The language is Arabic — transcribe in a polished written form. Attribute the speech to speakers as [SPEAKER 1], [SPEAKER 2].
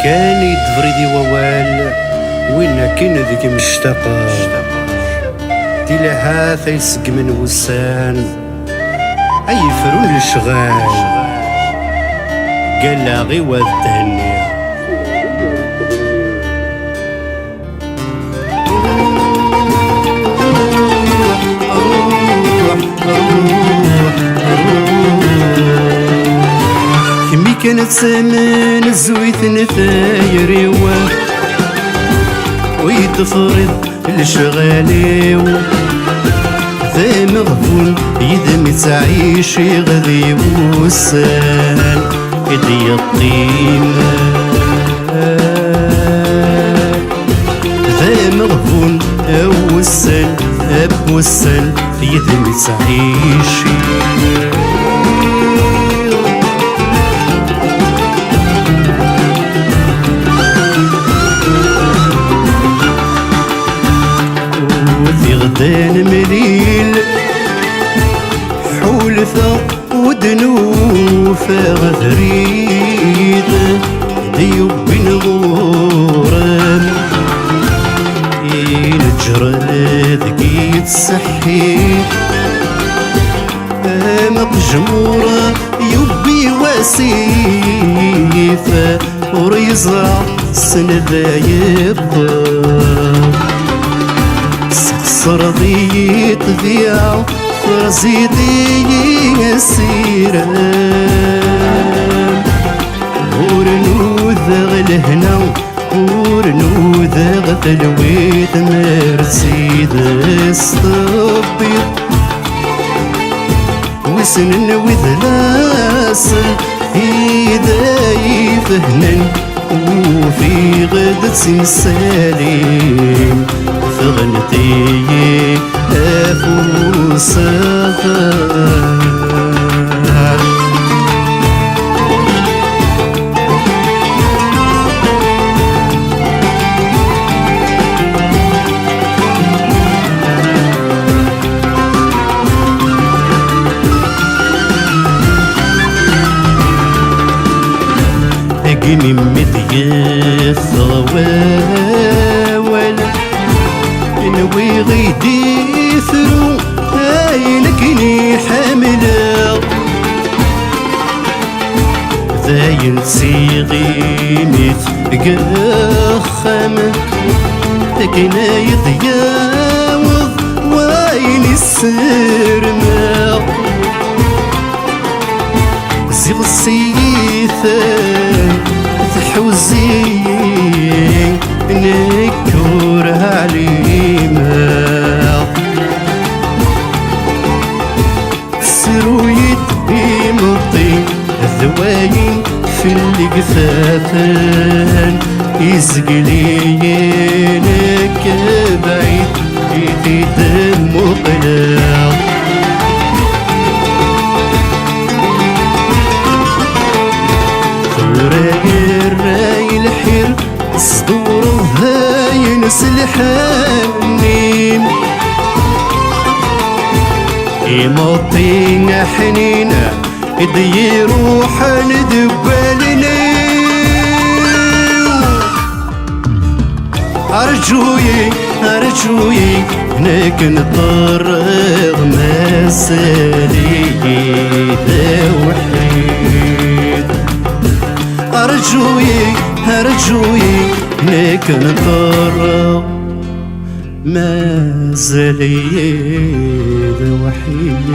[SPEAKER 1] كان يدفريدي ووال وين كان ذيك مشتاقة تلها ثيسق من وسان أي فرون الشغال قال لا غي والتهني كمي كانت سمن الزويت نثايري ويتفرض لشغالي ذا مغفول يدمي تعيش غذي وسان إدي الطيمة ذا مغفول وسان وسان يدمي تعيش غدان مليل حولثة ودنوفة غثريد ديوب بن غوران ينجر ذكي تسحيد مقجمورة يبي وسيفة وريزرع السنة ذا يبقى صرضي تذيع فرزيدي يسيران ورنوذ غلهنا ورنوذ غتلويت مرسيدس طبي وسنن وذلاسل إذا يفهنن وفي غدة سالم فغنتي أفو سفر أجمي مديث ضوال نوي غيدي ثرو لكني حاملة ذاين صيغي متقخم لكنا يضياوض واين السرمة زيغ السيثان تحوزين نكور عليما سرويت بمطي الذواين في القفافان يزقلينك بعيد يتيد مقلع راي الحير صدور هاين سلحانين يمطين حنينة يدي روح ندبالني أرجوي هناك نطرق مسالي ذا وحيد أرجوي هناك نطرق ما زال وحيد